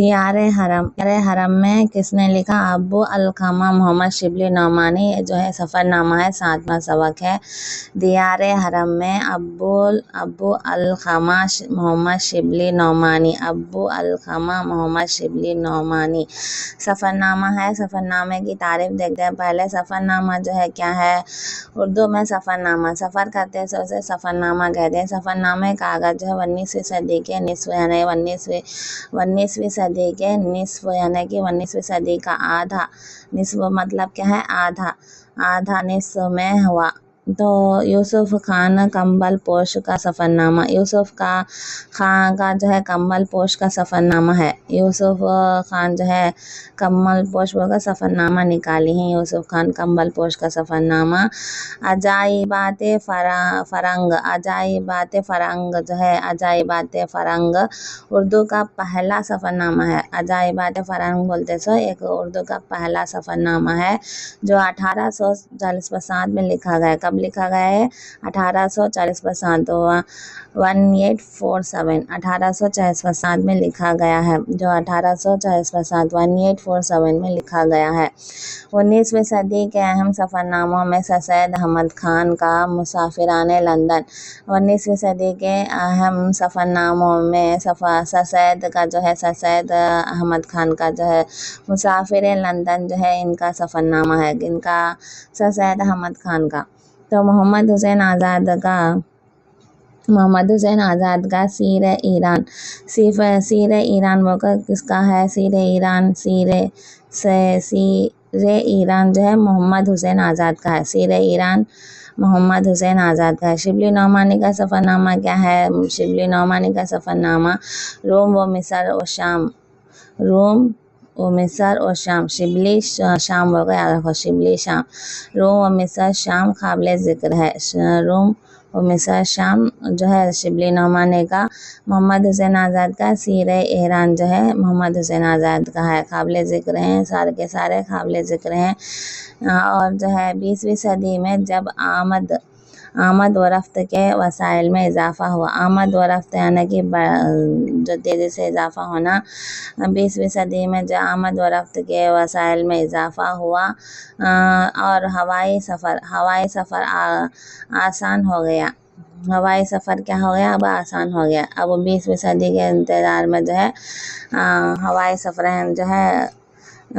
दियार हरम में किसने लिखा? अबू अलकामा मोहम्मद शिबली नौमानी। जो है सफ़रनामा है, 7वां सबक है। दियार हरम में अबू अलकामा मोहम्मद शिबली नौमानी। अबू अलकामा मोहम्मद शिबली नौमानी सफ़रनामा है। सफ़रनामे की तारीफ देखते हैं। पहले सफ़रनामा जो है क्या है? उर्दू में सफ़रनामा, सफ़र करते हैं तो उसे सफ़रनामा कहते हैं। सफ़रनामे कागज़ जो है 19वीं सदी के निस्फ़ यानी 19वीं सदी के निस्फ़ यानी कि 19वीं सदी का आधा। निस्फ़ मतलब क्या है? आधा निस्फ़ में हुआ। तो यूसुफ खान कंबल पोश का सफ़रनामा। यूसुफ खान का जो है कंबल पोश का सफ़रनामा है। यूसुफ खान जो है कंबल पोश का सफ़रनामा निकाली है। यूसुफ खान कंबल पोश का सफ़रनामा। अजाइबात फ़रंग। अजाइबात फ़रंग जो है अजाइबात फ़रंग उर्दू का पहला सफ़रनामा है। अजाइबात फ़रंग बोलते सो एक उर्दू का पहला सफ़रनामा है जो 1847 में लिखा गया। कब लिखा गया है? 1847 तो 1847 1847 में लिखा गया है। जो 1847 1847 में लिखा गया है। 19वीं सदी के अहम सफ़रनामों में सैयद अहमद खान का मुसाफिराने लंदन। 19वीं सदी के अहम सफ़रनामों में सैयद का जो है सैयद अहमद खान का जो है मुसाफिर लंदन जो है इनका सफ़रनामा है। इनका सैयद अहमद खान का। तो मोहम्मद हुसैन आज़ाद का सीर ईरान। सीर ईरान बोलकर किसका है? सीर ईरान जो है मोहम्मद हुसैन आज़ाद का है। सीर ईरान मोहम्मद हुसैन आज़ाद का है। शिबली नौमानी का सफ़रनामा क्या है? शिबली नौमानी का सफ़रनामा रोम व मिस्र और शाम। रोम व मिस्र और शाम। शिबली शाम बोलकर याद रखो। शिबली शाम। रोम व मिस्र शाम काबिल ज़िक्र है। रोम व मिस्र शाम जो है शिबली नौमानी का। मोहम्मद हुसैन आज़ाद का सीर ईरान जो है मोहम्मद हुसैन आज़ाद का है। काबिल ज़िक्र हैं, सारे के सारे काबिल ज़िक्र हैं। और जो है 20वीं सदी में जब आमद व रफ्त के वसाइल में इजाफ़ा हुआ। आमद व रफ्त यानी कि जो तेज़ी से इजाफ़ा होना। 20वीं सदी में जो आमद व रफ्त के वसाइल में इजाफ़ा हुआ और हवाई सफ़र आसान हो गया। हवाई सफ़र क्या हो गया? अब आसान हो गया। अब 20वीं सदी के इंतज़ार में जो है हवाई सफ़र जो है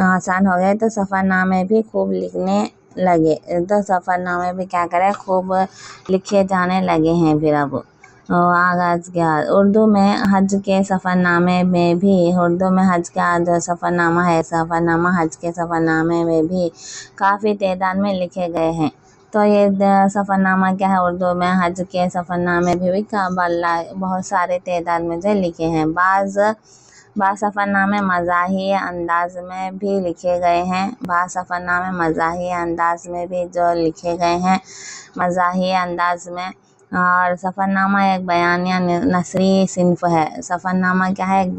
आसान हो गए। तो सफ़रनामे भी खूब लिखने लगे। तो सफ़रनामे भी क्या करें? खूब लिखे जाने लगे हैं। फिर अब आगाज़ क्या? उर्दू में हज के सफ़रनामे में भी उर्दू में हज का जो सफ़रनामा है हज के सफ़रनामे में भी काफ़ी तादाद में लिखे गए हैं। तो ये सफ़रनामा क्या है? उर्दू में हज के सफ़रनामे भी बहुत सारे तादाद में जो लिखे हैं। बाज़ सफ़रनामे मज़ाही अंदाज में भी लिखे गए हैं। बाज़ सफ़रनामे मज़ाही अंदाज में भी जो लिखे गए हैं मज़ाही अंदाज में। और सफ़रनामा एक बयानिया नसरी सिन्फ़ है। सफ़रनामा क्या है? एक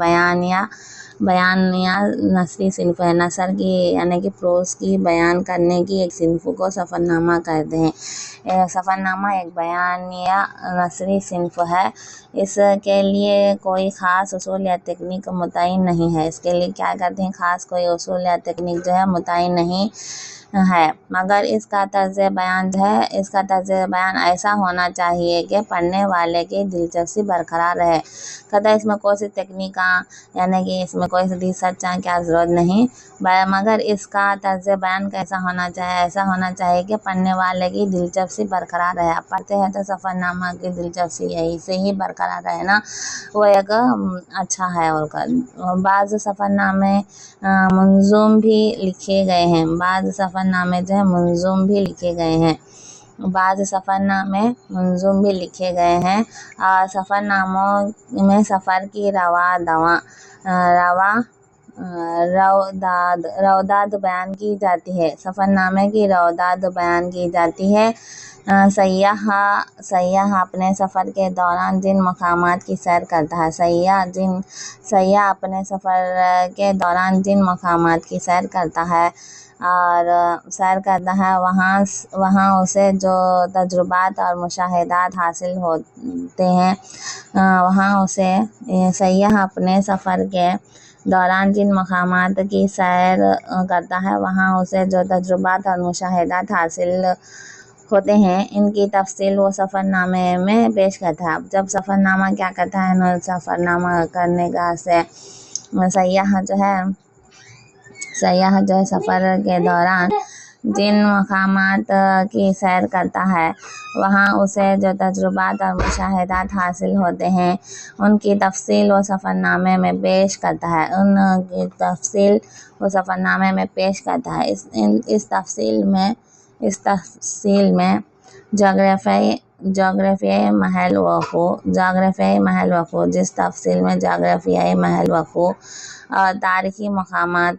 बयानिया नसरी सिन्फ़ है। नसर की यानी कि प्रोज़ की बयान करने की एक सिन्फ़ को सफ़रनामा कहते हैं। सफ़रनामा एक बयानिया नसरी सिन्फ़ है। इसके लिए कोई ख़ास उसूल या तकनीक मुतय्यन नहीं है। इसके लिए क्या करते हैं? ख़ास कोई उसूल या तकनीक जो है मुतय्यन नहीं है। मगर इसका तर्ज़ बयान ऐसा होना चाहिए कि पढ़ने वाले की दिलचस्पी बरकरार रहे। कहता है इसमें कोई सी तकनीक यानी कि इसमें कोई सी रिसर्च क्या ज़रूरत नहीं, मगर इसका तर्ज़ बयान कैसा होना चाहिए? ऐसा होना चाहिए कि पढ़ने वाले की दिलचस्पी बरकरार रहे। आप पढ़ते हैं तो सफ़रनामा की दिलचस्पी यही से ही बरकरार रहे ना, वो एक अच्छा है। और बाज़ सफ़रनामे मंज़ूम भी लिखे गए हैं। बाज़ सफ़रनामे जो है मंज़ूम भी लिखे गए हैं। बाज़ सफ़रनामे मंज़ूम भी लिखे गए हैं। और सफ़रनामों में सफ़र की रवदाद बयान की जाती है। सफ़रनामे की रवदाद बयान की जाती है। सय्याह अपने सफ़र के दौरान जिन मकामात की सैर करता है। सय्याह अपने सफ़र के दौरान जिन मकामात की सैर करता है वहाँ उसे जो तजुर्बात और मुशाहिदात हासिल होते हैं वहाँ उसे सय्याह अपने सफ़र के दौरान जिन मकामात की सैर करता है वहाँ उसे जो तजुर्बात और मुशाहिदात हासिल होते हैं इनकी तफसील वो सफ़रनामे में पेश करता है। अब जब सफ़रनामा क्या करता है ना, सफ़रनामा करने का से सयाह जो है सफ़र के दौरान जिन मकामात की सैर करता है वहाँ उसे जो तजुर्बात और मुशाहिदात हासिल होते हैं उनकी तफसील वो सफ़रनामे में पेश करता है इस तफसील में जोग्राफ़ियाई महल वक़ूफ़ जिस तफसील में जोग्राफ़ियाई महल वक़ूफ़ और तारीख़ी मकामात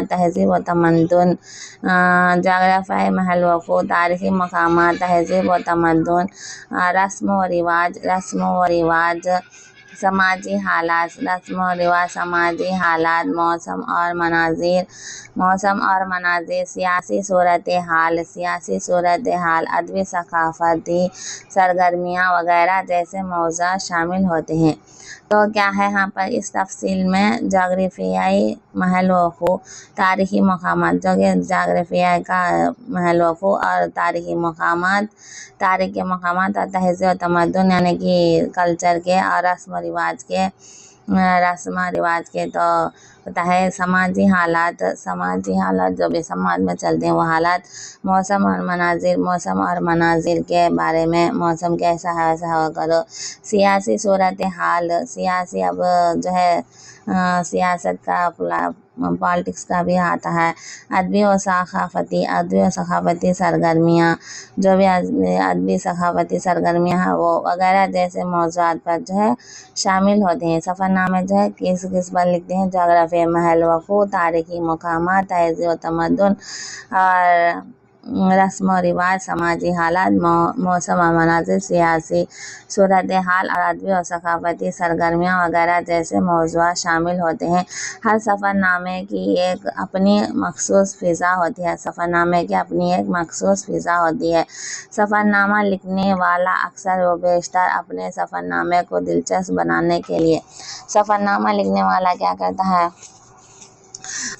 तहज़ीब व तमद्दुन जोग्राफ़ियाई महल वक़ूफ़ तारीख़ी मकामात तहज़ीब व तमद्दुन रस्म व रिवाज समाजी हालात मौसम और मनाज़िर सियासी सूरत हाल अदबी सक़ाफ़ती सरगर्मियाँ वगैरह जैसे मौज़ूआत शामिल होते हैं। तो क्या है यहाँ पर इस तफसील में जोग्राफ़ियाई महल वक़ूफ़ तारीख़ी मकामात जो कि जोग्राफ़िया का महल वक़ूफ़ और तारीख़ी मकामात और तहज़ीब व तमद्दुन यानी कि कल्चर के और रस्म रिवाज के तो होता है समाजी हालात जो भी समाज में चलते हैं वो हालात मौसम और मनाजिर के बारे में मौसम कैसा है वैसा हुआ करो सियासी सूरत हाल अब जो है सियासत का पॉलिटिक्स का भी आता है अदबी और सक़ाफ़ती सरगर्मियाँ जो भी अदबी सक़ाफ़ती सरगर्मियाँ हैं वो वगैरह जैसे मौज़ूआत पर जो है शामिल होते हैं। सफ़रनामे जो है किस पर लिखते हैं जोग्राफ़ी महल वक़ूफ़ तारीख़ी मकामात तहज़ीब व तमद्दुन और रस्म व रिवाज समाजी हालात मौसम और मनाज़िर सियासी सूरत हाल और अदबी और सक़ाफ़ती सरगर्मियाँ वगैरह जैसे मौज़ूआत शामिल होते हैं। हर सफ़रनामे की एक अपनी मख़सूस फ़िज़ा होती है सफ़रनामा लिखने वाला अक्सर व बेशतर अपने सफ़रनामे को दिलचस्प बनाने के लिए सफ़रनामा लिखने वाला क्या करता है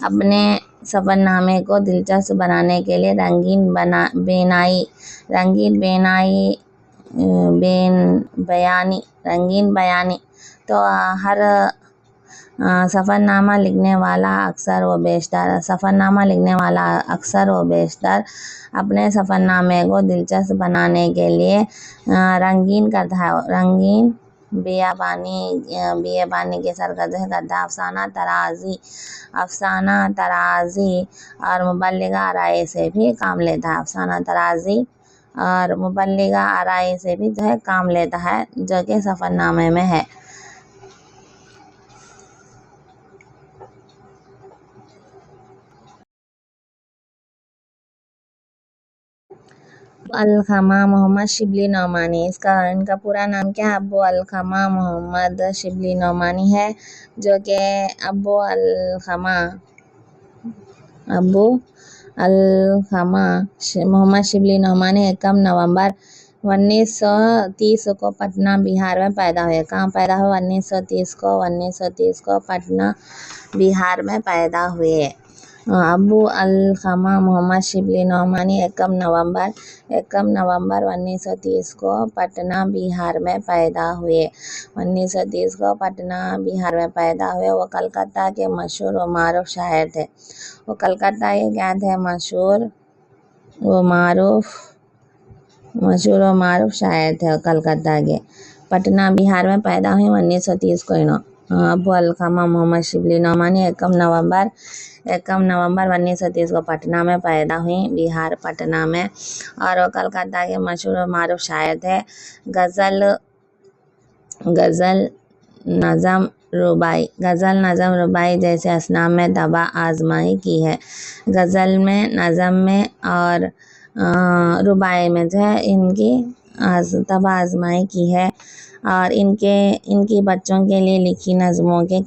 अपने सफ़रनामे को दिलचस्प बनाने के लिए रंगीन बयानी तो हर सफ़रनामा लिखने वाला अक्सर व बेशतर अपने सफ़रनामे को दिलचस्प बनाने के लिए रंगीन करता है बियाबानी के सरगर्द करता है अफसाना तराज़ी और मुबल्लिगा आराई से भी काम लेता है जो है काम लेता है जो कि सफ़रनामे में है। अल-ख़मा मोहम्मद शिबली नौमानी इनका पूरा नाम क्या है अबू अल-ख़मा मोहम्मद शिबली नौमानी है जो कि अबू अल-ख़मा मोहम्मद शिबली नौमानी 1 नवंबर 1930 को पटना बिहार में पैदा हुए। कहाँ पैदा हुए 1930 को पटना बिहार में पैदा हुए। अबू अल-ख़मा मोहम्मद शिबली नौमानी 1 नवंबर 1930 को पटना बिहार में पैदा हुए। वो कलकत्ता के मशहूर व मारूफ शायर थे। वो कलकत्ता के क्या थे मशहूर व मारूफ शायर थे कलकत्ता के। पटना बिहार में पैदा हुए 1930 को अबू अल-ख़मा मोहम्मद शिबली नौमानी 1 नवंबर 1930 को पटना में पैदा हुई बिहार पटना में और वो कलकत्ता के मशहूर और मारूफ शायर थे। गज़ल नज़म रुबाई जैसे असनाम में तबा आजमाई की है। गज़ल में नज़म में और रुबाई में जो है इनकी तबा आजमाई की है और इनकी बच्चों के लिए लिखी नज़मों के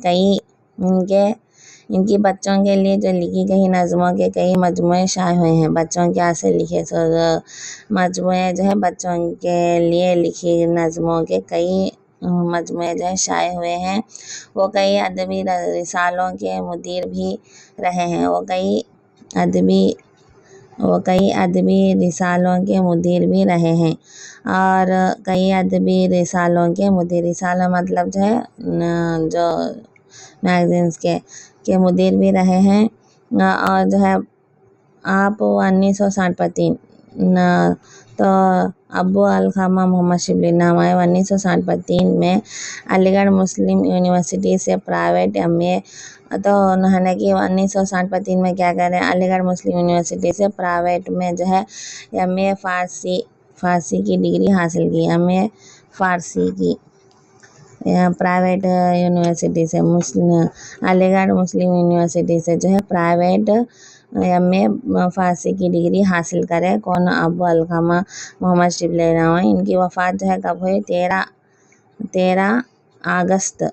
कई मजमूए शाये हुए हैं। बच्चों के से लिखे मजमूए जो है बच्चों के लिए लिखी नज़मों के कई मजमूए जो है शाये हुए हैं। वो कई अदबी रिसालों के मुदीर भी रहे हैं। वो कई अदबी रिसालों के मुदीर भी रहे हैं और कई अदबी रिसालों के मुदीर, रिसाला मतलब जो है जो मैगजीन्स के मुदीर भी रहे हैं। और जो है आप 1960 तो अबू अलकामा मोहम्मद शिबली नाम आए 1960 में अलीगढ़ मुस्लिम यूनिवर्सिटी से प्राइवेट MA, तो उन्होंने कि 1960 में क्या करें, अलीगढ़ मुस्लिम यूनिवर्सिटी से प्राइवेट में जो है MA फ़ारसी की डिग्री हासिल की। MA फ़ारसी की प्राइवेट यूनिवर्सिटी से, अलीगढ़ मुस्लिम यूनिवर्सिटी से जो है प्राइवेट MA फ़ारसी की डिग्री हासिल करे। कौन? अबू अलकामा मोहम्मद शिबली नाम। इनकी वफ़ात जो है कब हुई? 13 अगस्त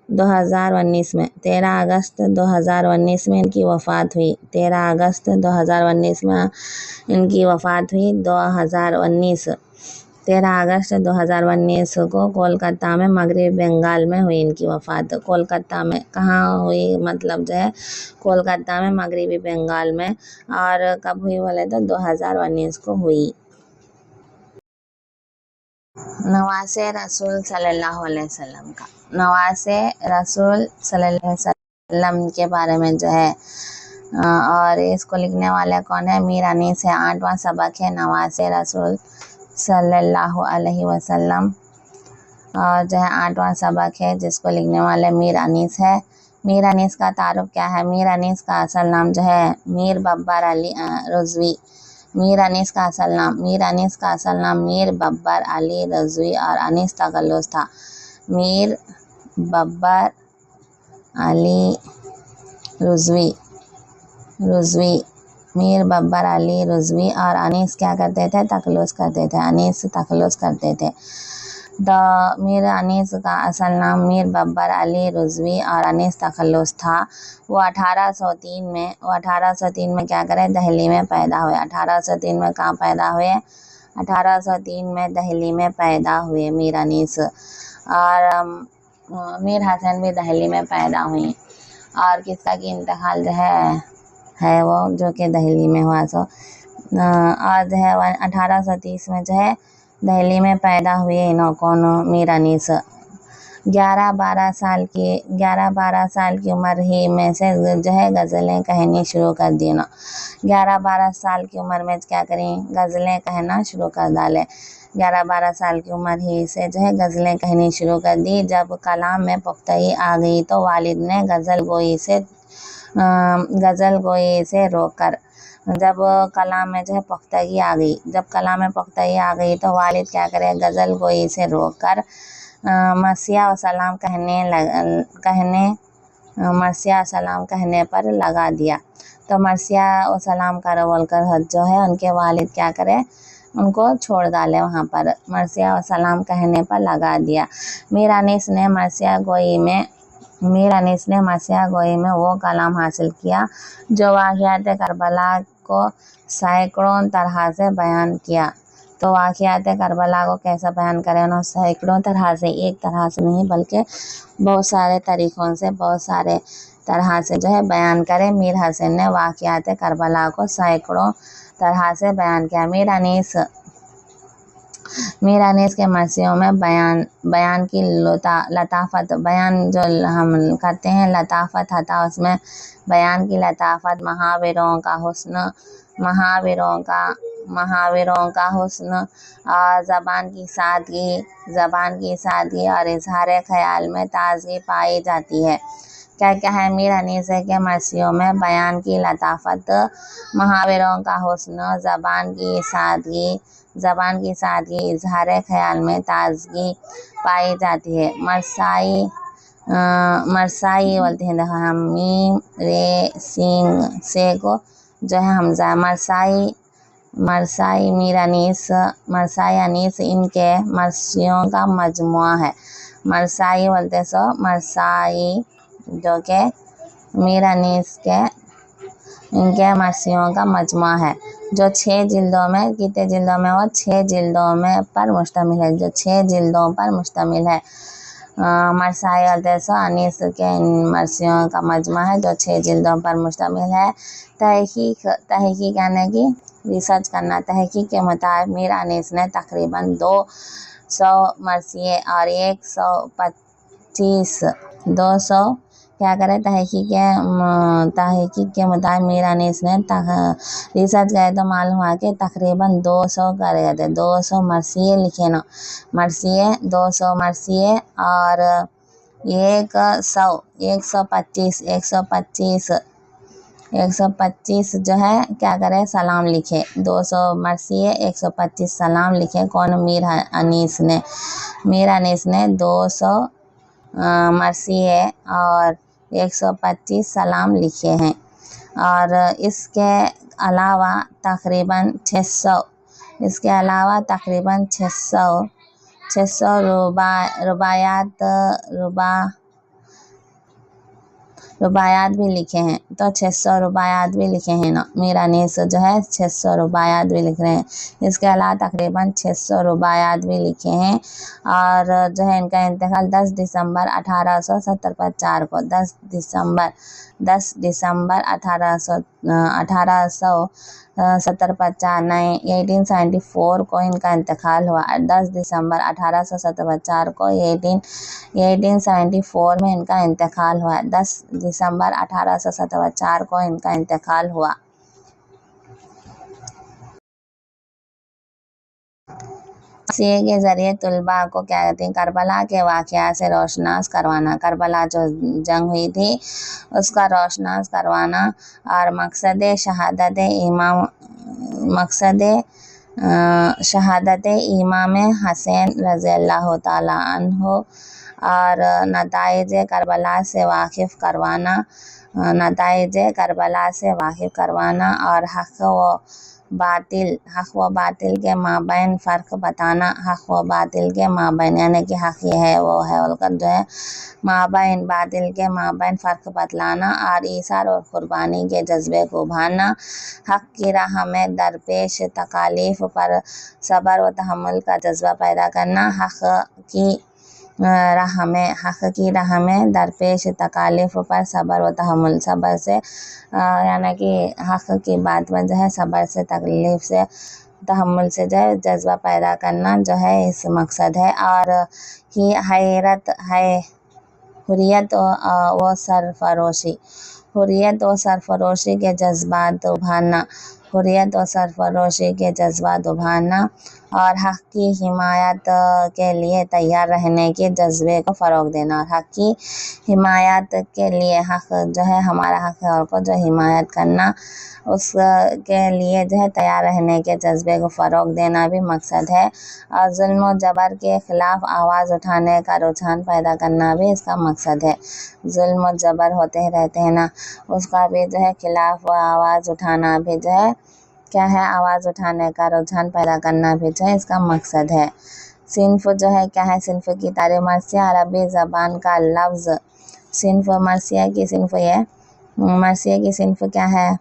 2019 में 13 अगस्त 2019 में इनकी वफ़ात हुई। 13 अगस्त 2019 में इनकी वफ़ात हुई। 13 अगस्त 2019 को कोलकाता में मगरबी बंगाल में हुई इनकी वफ़ात। कोलकाता में कहाँ हुई? मतलब जो है कोलकाता में मगरबी बंगाल में। और कब हुई बोले तो 2019 को हुई। नवासे रसूल सल्लल्लाहु अलैहि वसल्लम का, नवासे रसूल सल्लल्लाहु अलैहि वसल्लम के बारे में जो है और इसको लिखने वाले कौन है? मीर अनीस है। 8वां सबक है नवासे रसूल सल्लल्लाहु अलैहि वसल्लम और जो है 8वां सबक है जिसको लिखने वाले मीर अनीस है। मीर अनीस का तारुफ क्या है? मीर अनीस का असल नाम जो है मीर बब्बर अली रज़वी। मीर अनीस का असल नाम मीर बब्बर अली रज़वी और अनीस तगल्लुस था। मीर बब्बर अली रज़वी मीर बब्बर अली रज़वी और अनीस क्या करते थे? तखल्लुस करते थे। अनीस तखल्लुस करते थे। मीर अनीस का असल नाम मीर बब्बर अली रज़वी और अनीस तखल्लुस था। वो 1803 में क्या करे? दिल्ली में पैदा हुए। 1803 में कहाँ पैदा हुए? 1803 में दिल्ली में पैदा हुए मीर अनीस। और मीर हसन भी दिल्ली में पैदा हुई। और किसका की इंतकाल जो है वो जो कि दिल्ली में हुआ। सो और जो है 1830 में जो है दिल्ली में पैदा हुए कौन? मीर अनीस। 11-12 साल की उम्र ही में से जो है गज़लें कहनी शुरू कर दी ना। 11-12 साल की उम्र में क्या करें? गज़लें कहना शुरू कर डाले। 11-12 साल की उम्र ही से जो है गज़लें कहनी शुरू कर दी। जब कलाम में पुख्तगी आ गई तो वालिद ने गज़ल गोई से रोककर, जब कलाम में जो है पुख्तगी आ गई तो वालिद क्या करे? गज़ल गोई से रोककर मसीहा सलाम कहने पर लगा दिया। तो मसीहा सलाम का बोलकर जो है उनके वालिद क्या करे? उनको छोड़ डाले वहाँ पर। मसीहा सलाम कहने पर लगा दिया। मीर अनीस ने मसीहा गोई में वो कलाम हासिल किया जो वाक़ियात करबला को सैकड़ों तरह से बयान किया। तो वाक़ियात करबला को कैसे बयान करें? उन्होंने सैकड़ों तरह से, एक तरह से नहीं बल्कि बहुत सारे तरीक़ों से, बहुत सारे तरह से जो है बयान करें। मीर हसन ने वाक़ियात करबला को सैकड़ों तरह से बयान किया। मीर अनीस के मसीहों में बयान की लताफ़त, बयान जो हम करते हैं लताफ़त था, उसमें बयान की लताफ़त, महावरों का हुस्न और ज़बान की सादगी और इज़हार ख़याल में ताज़गी पाई जाती है। क्या है? मीर अनीस के मसीहों में बयान की लताफ़त, महावरों का हुस्न, ज़बान की सादगी, इज़हार ख़याल में ताज़गी पाई जाती है। मरसाई बोलते हैं, देखो हम मीम रे सिंग से को जो है हमज़ा। मरसाई अनीस इनके मरसियों का मजमुआ है। मरसाई बोलते सो मरसाई जो के मीर अनीस के इनके मरसियों का मजमा है जो 6 जिल्दों में, कितने जिल्दों में, वो 6 जिल्दों में पर मुश्तमिल है, जो 6 जिल्दों पर मुश्तमिल है। मरसाई और देसो अनीस के इन मरसियों का मजमा है जो 6 जिल्दों पर मुश्तमिल है। तहकीक यानी कि रिसर्च करना। तहकीक के मुताबिक मीर अनीस ने तकरीबन 200 मरसिए और 125 200 क्या करें तहकीक के मुताबिक मीर अनीस ने रिसर्च करे तो मालूम हुआ कि तकरीबन 200 करे गए थे। 200 मरसिए लिखे ना, मरसिए 200 मरसिए और 125 जो है क्या करे सलाम लिखे। 200 मरसिए 125 सलाम लिखे। कौन? मीर अनीस ने 200 मरसिए और 125 सलाम लिखे हैं। और इसके अलावा तकरीबन 600 रुबायात भी लिखे हैं। तो 600 रुबायात भी लिखे हैं ना, मीर अनीस जो है 600 रुबायात भी लिख रहे हैं। इसके अलावा तकरीबन 600 रुबायात भी लिखे हैं। और जो है इनका इंतकाल 10 दिसंबर 1870 पर 4 को 10 दिसंबर 1870 पर 4 1874 को इनका इंतकाल हुआ। 10 दिसंबर 1870 पर 4 को 1874 में इनका इंतकाल हुआ। 10 दिसंबर 1870 पर 4 को इनका इंतकाल हुआ। सीए के ज़रिए तलबा को क्या कहते हैं, करबला के वाक़या से रोशनास करवाना। करबला जो जंग हुई थी उसका रोशनास करवाना। और मकसद शहादत इमाम हसैन रज़ियल्लाहु ताला अन्हु और नताइज करबला से वाकिफ़ करवाना और हक़ व बातिल के माबैन फ़र्क बताना। हक़ व बातिल के माबैन यानी कि हक़ ये है वो है बोलकर जो है माबैन बातिल के माबैन फ़र्क बतलाना। और ईसार और क़ुरबानी के जज्बे को उभारना। हक़ की राह में दरपेश तकालीफ पर सब्र व तहम्मुल का जज्बा पैदा करना। हक़ की राह में दरपेश तकालीफ पर सब्र व तहम्मुल, सब्र से यानी कि हक़ की बात में जो है सब्र से, तकलीफ से, तहम्मुल से जो है जज्बा पैदा करना जो है इस मकसद है। और कि हुर्रियत व सरफरोशी के जज्बात उभारना। और हक़ की हिमायत के लिए तैयार रहने के जज्बे को फ़रोग़ देना। और हक़ की हिमायत के लिए, हक़ जो है हमारा हक़ है और को जो हिमायत करना, उसके लिए जो है तैयार रहने के जज्बे को फ़रोग़ देना भी मकसद है। और जुल्म व जबर के ख़िलाफ़ आवाज़ उठाने का रुझान पैदा करना भी इसका मकसद है। जुल्म व जबर होते ही रहते हैं ना, उसका भी जो है खिलाफ़ आवाज़ उठाना भी जो है क्या है, आवाज़ उठाने का रुझान पैदा करना भी जो है इसका मकसद है। सिन्फ़ जो है क्या है, सिन्फ़ की तारीफ़। मरसिया अरबी ज़बान का लफ्ज़। सिन्फ़ मरसिया की सिन्फ़ क्या है?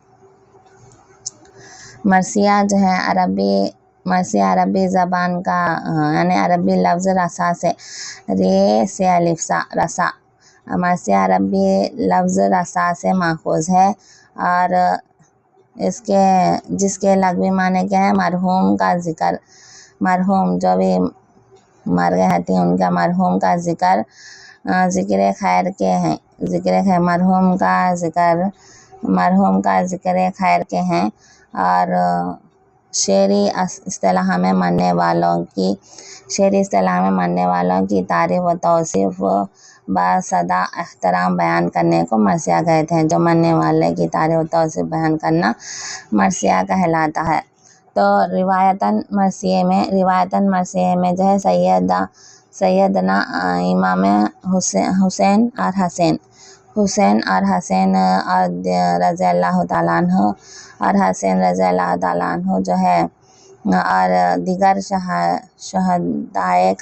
मरसिया जो है अरबी ज़बान का यानी अरबी लफ्ज़ रसा से, रे से अलिफ सा, रसा। मरसिया अरबी लफ्ज़ रसा से माखूज़ है। और जिसके लग़वी माने क्या है, मरहूम का ज़िक्र। मरहूम जो भी मर गए हैं उनका मरहूम का ज़िक्र खैर के हैं। मरहूम का ज़िक्र खैर के हैं। और शेरी इस्तिलाह में मरने वालों की तारीफ़ व तौसीफ़ बासदा एहतराम बयान करने को मरसिया कहते हैं। जो मरने वाले की तारीफ़ व तौसीफ़ बयान करना मरसिया कहलाता है। तो रिवायतन मरसिए में जो है सैयदना इमाम हुसैन और हसैन रज़ियल्लाहु ताला अन्हु और हसैन रज़ियल्लाहु ताला अन्हु जो है और दीगर शहदाए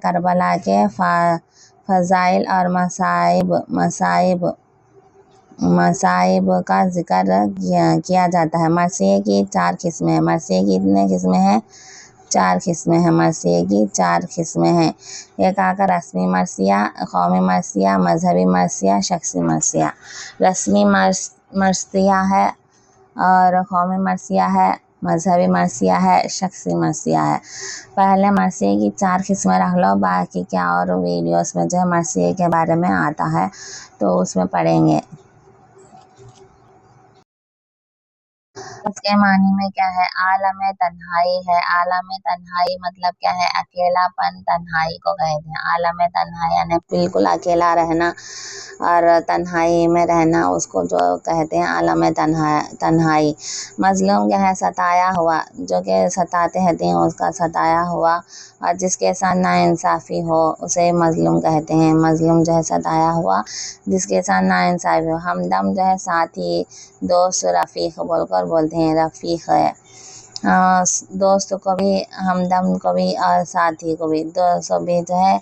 करबला के फ़ज़ाइल और मसाइब का जिक्र किया जाता है। मरसिए की 4 किस्में हैं। मरसिए की कितने किस्में हैं? 4 किस्में हैं। मरसिए की 4 किस्में हैं। एक आकर रस्मी मरसिया, कौमी मरसिया, मजहबी मरसिया, शख्सी मरसिया। रस्मी मरसिया है और कौमी मरसिया है, मजहबी मरसिया है, शख्सी मरसिया है। पहले मरसिए की 4 किस्में रख लो, बाकी क्या और वीडियोस में जो है मरसिए के बारे में आता है तो उसमें पढ़ेंगे। इसके मानी में क्या है? आलम तन्हाई है। आलम तन्हाई मतलब क्या है? अकेलापन तन्हाई को कहते हैं। आलम तन्हाई यानी बिल्कुल अकेला रहना और तन्हाई में रहना, उसको जो कहते हैं आलम तन्हाई। मजलूम क्या है? सताया हुआ, जो कि सताते हैं उसका सताया हुआ, और जिसके साथ नाइंसाफ़ी हो उसे मजलूम कहते हैं। मजलूम जो है सताया हुआ, जिसके साथ नाइंसाफ़ी हो। हमदम जो है साथी, दोस्त, रफ़ीक बोलकर बोलते हैं, रफ़ीक है। दोस्त को भी हमदम को भी और साथी को भी, दोस्त भी जो है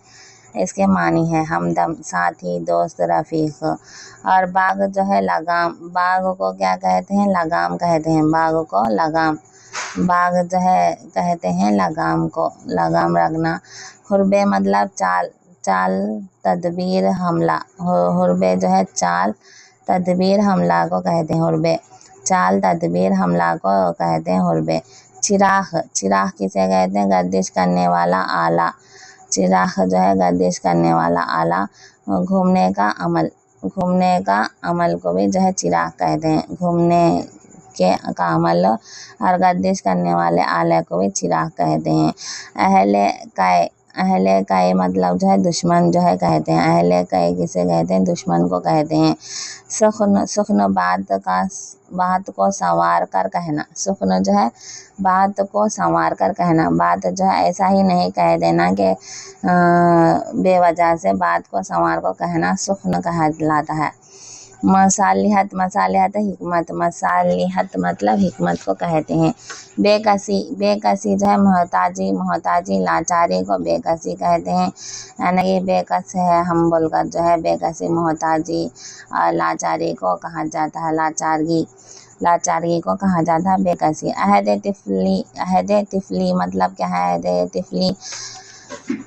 इसके मानी है हमदम, साथी, दोस्त, रफ़ीक। और बाग जो है लगाम, बाग को क्या कहते हैं? लगाम कहते हैं। बाग को लगाम, बाग जो है कहते हैं लगाम को, लगाम रखना। हुर्बे मतलब चाल, चाल, तदबीर, हमला। हुर्बे जो है चाल, तदबीर, हमला को कहते हैं हुर्बे। चाल, तदबीर, हमला को कहते हैं हुर्बे। चिराग, चिराग किसे कहते हैं? गर्दिश करने वाला आला। चिराग जो है गर्दिश करने वाला आला। घूमने का अमल, घूमने का अमल को भी जो है चिराग कहते हैं। घूमने का अमल और गर्दिश करने वाले आले को भी चिराग कहते हैं। अहले कै, अहले कै मतलब जो है दुश्मन जो है कहते हैं। अहले कै किसे कहते हैं? दुश्मन को कहते हैं। सुख्न, सुख्न बात को संवार कर कहना। सुख्न जो है बात को संवार कर कहना। बात जो है ऐसा ही नहीं कह देना कि बेवजह से, बात को संवार को कहना सुख्न कहलाता है। मसालिहत, मसालिहत हिकमत, मसालिहत मतलब हिकमत को कहते हैं। बेकसी, बेकसी जो है मोहताजी, मोहताजी, लाचारी को बेकसी कहते हैं। यानी कि बेकस है हम बोलकर जो है बेकसी, मोहताजी और लाचारी को कहा जाता है लाचारगी, लाचारगी को कहा जाता है बेकसी। अहद तिफली, अहद तिफली मतलब क्या है? अहद तिफली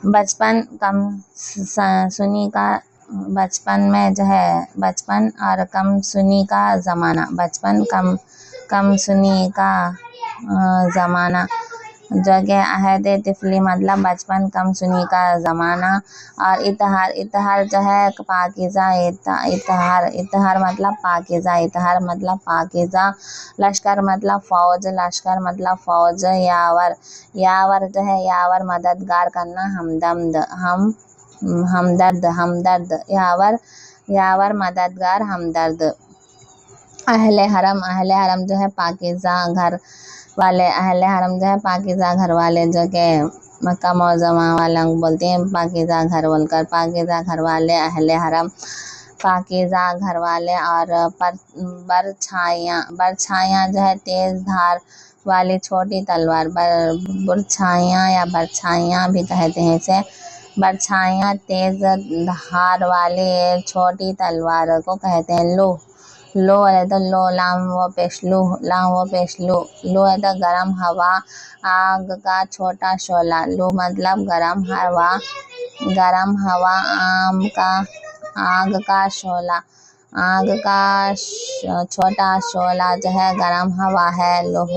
बचपन, कम सुनी का, बचपन में जो है बचपन और कम सुनी का ज़माना, बचपन कम सुनी का ज़माना। जो कि अहद तिफली मतलब बचपन कम सुनी का ज़माना। और इतहार, इतहार जो है पाकीज़ा, इतहार, इतहार मतलब पाकीज़ा, इतहार मतलब पाकीज़ा। लश्कर मतलब फ़ौज, लश्कर मतलब फ़ौज। यावर, यावर जो है यावर मददगार करना, हमदर्द, हमदर्द, यावर, यावर मददगार, हमदर्द। अहले हरम, अहले हरम जो है पाकीज़ा घर वाले, अहले हरम जो है पाकीज़ा घर वाले, जो कि मक्का मुअज़्ज़मा वाला बोलते हैं पाकीज़ा घर बोलकर। पाकीज़ा घर वाले, अहले हरम, पाकीज़ा घर वाले। और बरछाइयाँ, बरछाइयाँ जो है तेज़ धार वाली छोटी तलवार, बुरछाइयाँ या बरछाइयाँ भी कहते हैं इसे। बरछाइयाँ तेज़ धार वाली छोटी तलवार को कहते हैं। लो, लो है तो लो, लाम व पेश लू, लाम व पेश लू। लो है तो गरम हवा, आग का छोटा शोला। लू मतलब गरम हवा, गरम हवा, आम का, आग का शोला, आग का छोटा शोला जो है गरम हवा है। लोह,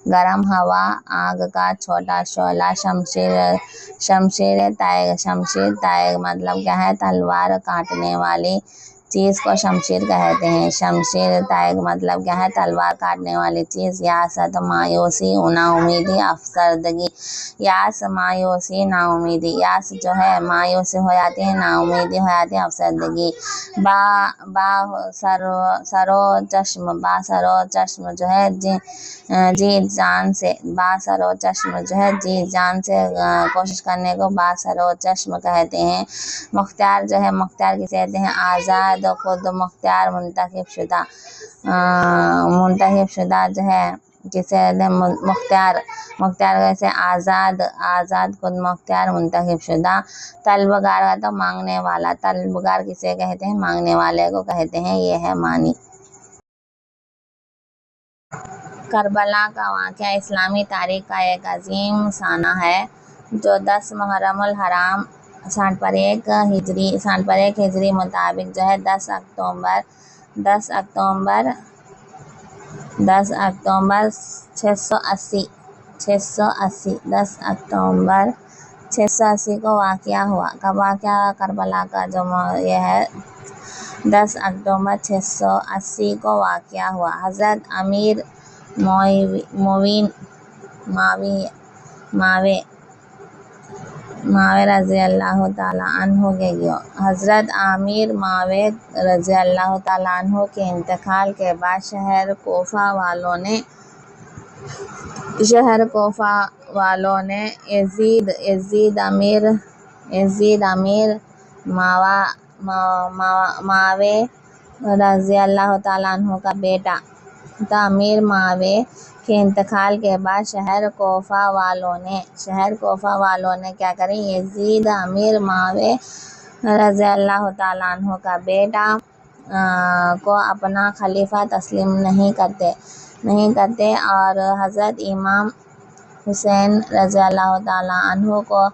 गरम हवा, आग का छोटा शोला। शमशीर, शमशीर तैग, शमशीर तैग मतलब क्या है? तलवार काटने वाली चीज़ को शमशीर कहते हैं। शमशीर तैग मतलब क्या है? तलवार काटने वाली चीज़। यासत मायूसी, नाउमीदी, अफसरदगी। यास मायूसी, नाउमीदी, यास जो है मायूसी हो जाती है, नाउमीदी हो जाती है, अफसरदगी। बा सरो चश्म, बा सरो चश्म जो है जी जान से, बा सरो चश्म जो है जी जान से कोशिश करने को बा सरो चश्म कहते हैं। मुख्तार जो है, मुख्तार किसे कहते हैं? आज़ाद, खुद मुख्तार, मुंतखब शुदा, मुंतखब शुदा जो है किसे कहते हैं मुख्तियार, मुख्तियार वैसे आज़ाद, आज़ाद खुद मुख्तियार मुंतखब शुदा। तलबगार का तो मांगने वाला, तलबगार किसे कहते हैं, मांगने वाले को कहते हैं, ये है मानी। करबला का वाक़या इस्लामी तारीख़ का एक अजीम साना है जो 10 मुहर्रमुल हराम 61 हिजरी मुताबिक जो है 10 अक्टूबर 680 10 अक्टूबर 680 को वाक़या हुआ। कब वाक़या करबला का जो ये है 10 अक्टूबर 680 को वाक़या हुआ। हज़रत अमीर मावे रज़ी अल्लाह ताला अन्हु के हज़रत आमिर मावे रज़ी अल्लाह ताला अन्हु के इंतकाल के बाद शहर कोफा वालों ने यजीद अमीर मावे रज़ी अल्लाह ताला अन्हु का बेटा था। अमीर मावे के इंतकाल के बाद शहर कोफा वालों ने क्या करें, यजीद अमीर मावे रज़ी अल्लाह ताला अन्हु का बेटा को अपना खलीफा तस्लीम नहीं करते और हज़रत इमाम हुसैन रज़ी अल्लाह ताला अन्हु को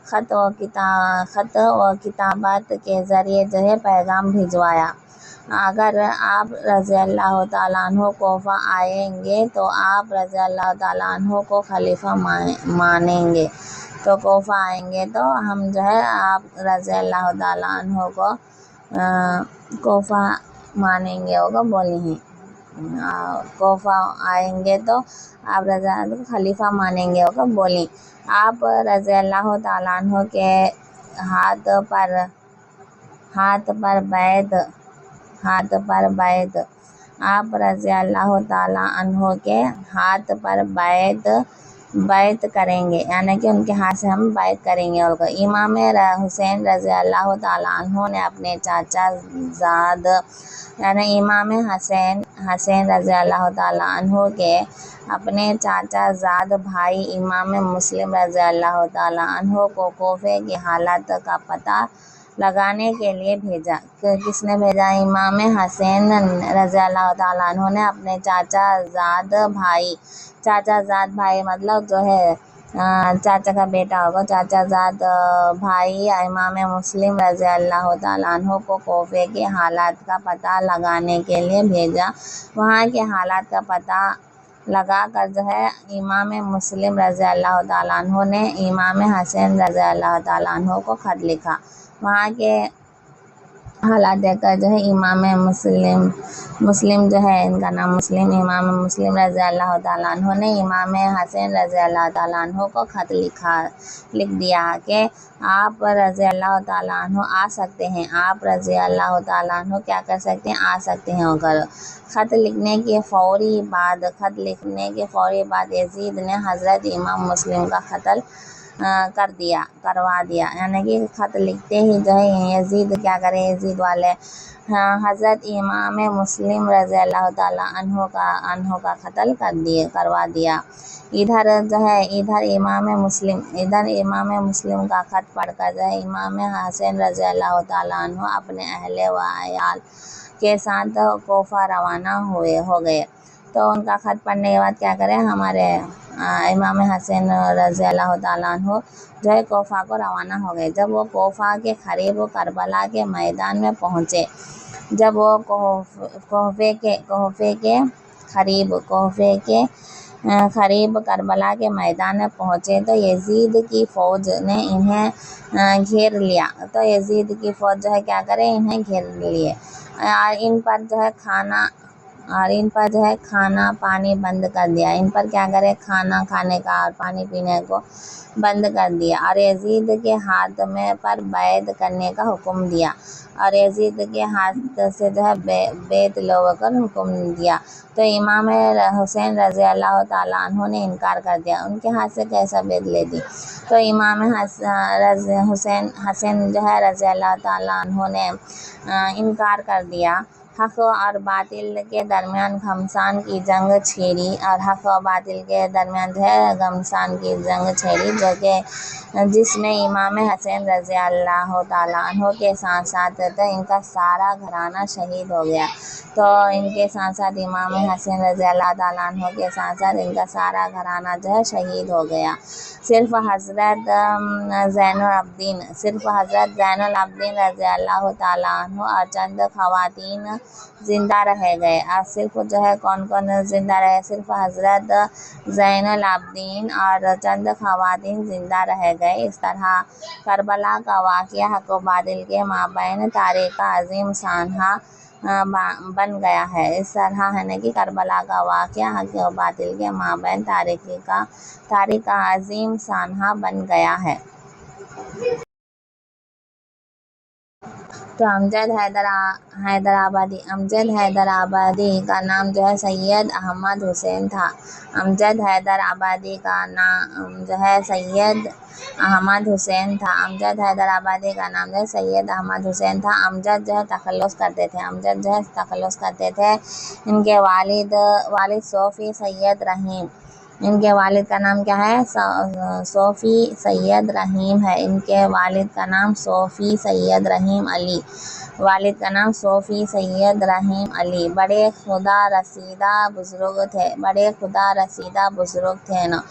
ख़त व किताबत के ज़रिए जो है पैगाम भिजवाया। अगर आप रज़ी अल्लाह ताला अन्हु कोफा आएंगे तो आप रज़ी अल्लाह ताला अन्हु को खलीफा मानेंगे, तो कोफा आएंगे तो हम जो है आप रज़ी अल्लाह ताला अन्हु को कोफा मानेंगे होगा बोली हैं। कोफा आएंगे तो आप रज़ी अल्लाह को खलीफा मानेंगे होगा बोली। आप रज़ी अल्लाह ताला अन्हु के आप रज़ी अल्लाह ताला अन्हु के हाथ पर बैत करेंगे, यानी कि उनके हाथ से हम बैत करेंगे। और इमाम हुसैन रज़ी अल्लाह ताला अन्हु ने अपने चाचा ज़ाद यानी इमाम हसैन रज़ी अल्लाह ताला अन्हु के अपने चाचा ज़ाद भाई इमाम मुस्लिम रज़ी अल्लाह ताला अन्हु को कोफे की हालत का पता लगाने के लिए भेजा। किसने भेजा? इमाम हसैन रज़ी अल्लाह ताला अन्हु ने अपने चाचा ज़ाद भाई मतलब जो है चाचा का बेटा होगा, चाचा ज़ाद भाई इमाम मुस्लिम रज़ी अल्लाह ताला अन्हु को कोफे के हालात का पता लगाने के लिए भेजा। वहाँ के हालात का पता लगा कर जो है इमाम मुस्लिम रज़ी अल्लाह ताला अन्हु ने इमाम हसैन रज़ी अल्लाह ताला अन्हु को ख़त लिखा। वहाँ के हालात देखकर जो है इमाम मुस्लिम जो है, इनका नाम मुस्लिम, इमाम मुस्लिम रज़ी अल्लाह ताला अन्हु ने इमाम हसैन रज़ी अल्लाह ताला अन्हु को ख़त लिख दिया कि आप रज़ी अल्लाह ताला अन्हु आ सकते हैं, आप रज़ी अल्लाह ताला अन्हु क्या कर सकते हैं, आ सकते हैं होकर। ख़त लिखने के फ़ौरी बाद यजीद ने हज़रत इमाम मुस्लिम का कत्ल करवा दिया, यानी कि ख़त लिखते ही जो है यजीद क्या करें, यजीद वाले हज़रत इमाम मुस्लिम रज़ी अल्लाह ताला अन्हु का कत्ल करवा दिया। इधर इमाम मुस्लिम का ख़त पढ़कर जो है इमाम हसैन रज़ी अल्लाह ताला अन्हु अपने अहले व अयाल के साथ कोफा रवाना हो गए। तो उनका ख़त पढ़ने के बाद क्या करें, हमारे इमाम हसैन रज़ी अल्लाह ताला अन्हु जो है कोफा को रवाना हो गए। जब वो कोफा के करीब करबला के मैदान में पहुँचे, जब वो कोफे के करीब करबला के मैदान में पहुँचे तो यजीद की फ़ौज ने इन्हें घेर लिया। तो यजीद की फ़ौज जो है क्या करे, इन्हें घेर लिए और इन पर जो है खाना पानी बंद कर दिया। इन पर क्या करे, खाना खाने का और पानी पीने को बंद कर दिया और यजीद के हाथ में पर बैत करने का हुक्म दिया और यजीद के हाथ से जो है बैत लेकर हुक्म दिया। तो इमाम हुसैन रज़ी अल्लाह ताला अन्हु ने इनकार कर दिया। उनके हाथ से कैसा बैत ले दी? तो इमाम हसैन जो है रज़ी अल्लाह ताला अन्हु ने इनकार कर दिया हक़ और बातिल के दरमियान घमसान की जंग छिड़ी और हक़ और बातिल के दरमियान जो है घमसान की जंग छिड़ी, जो कि जिसमें इमाम हसैन रज़ी अल्लाह ताला अन्हु के साथ साथ तो इनका सारा घराना शहीद हो गया। तो इनके साथ साथ इमाम हसैन रज़ी अल्लाह ताला अन्हु के साथ साथ इनका सारा घराना जो है शहीद हो गया। सिर्फ हज़रत ज़ैनुल आबिदीन रज़ी अल्लाह ताला अन्हु और चंद ख़वातीन ज़िंदा रह गए। और सिर्फ जो है कौन कौन ज़िंदा रहे, सिर्फ हज़रत ज़ैनुल आबिदीन और चंद ख़वातीन ज़िंदा रह गए। इस तरह करबला का वाक़या हक़ व बातिल के माबैन तारीख़ का अज़ीम सान्हा बन गया है। इस तरह है ना कि करबला का वाक़या हक़ व बातिल के माबैन तारीख़ का अज़ीम सान्हा बन गया है। तो अमजद हैदराबादी का नाम जो है सैयद अहमद हुसैन था। अमजद हैदराबादी का नाम जो है सैयद अहमद हुसैन था। अमजद हैदराबादी का नाम जो है सैयद अहमद हुसैन था। अमजद जो है तखल्लुस करते थे। इनके वालिद सोफ़ी सैयद रहीम, इनके वालिद का नाम क्या है? सोफ़ी सैयद रहीम है। इनके वालिद का नाम सोफ़ी सैयद रहीम अली, वालिद का नाम सोफ़ी सैयद रहीम अली। बड़े खुदा रसीदा बुज़ुर्ग थे ना।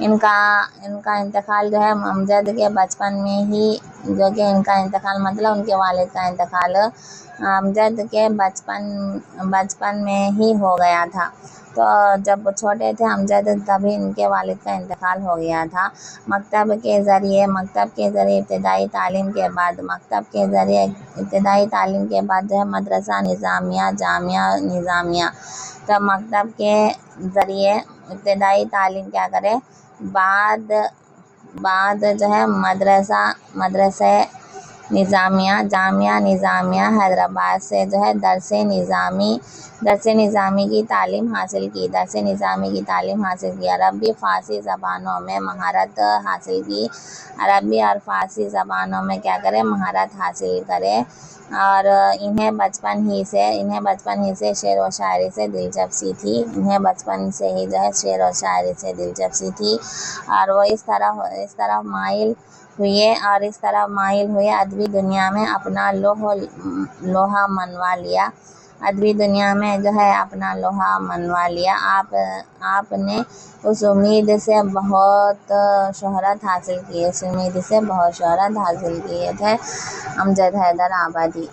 इनका इंतकाल जो है अमजद के बचपन में ही, जो कि इनका इंतकाल मतलब उनके वालिद का इंतकाल अमजद के बचपन में ही हो गया था। तो जब छोटे थे अमजद तभी इनके वालिद का इंतकाल हो गया था। मकतब के ज़रिए इब्तिदाई तालीम के बाद जो है मदरसा निज़ामिया, जामिया निज़ामिया। तो मकतब के ज़रिए इब्तिदाई तालीम क्या करें, बाद जो है मदरसे निज़ामिया, जामिया निज़ामिया हैदराबाद से जो है दरसे निज़ामी की तालीम हासिल की। अरबी फ़ारसी ज़बानों में महारत हासिल की। अरबी और फ़ारसी ज़बानों में क्या करें, महारत हासिल करें। और इन्हें बचपन ही से शेर व शायरी से दिलचस्पी थी। और वो इस तरह माइल हुए अदबी दुनिया में अपना लोहा मनवा लिया। आपने उस उम्मीद से बहुत शोहरत हासिल की थे अमजद हैदराबादी।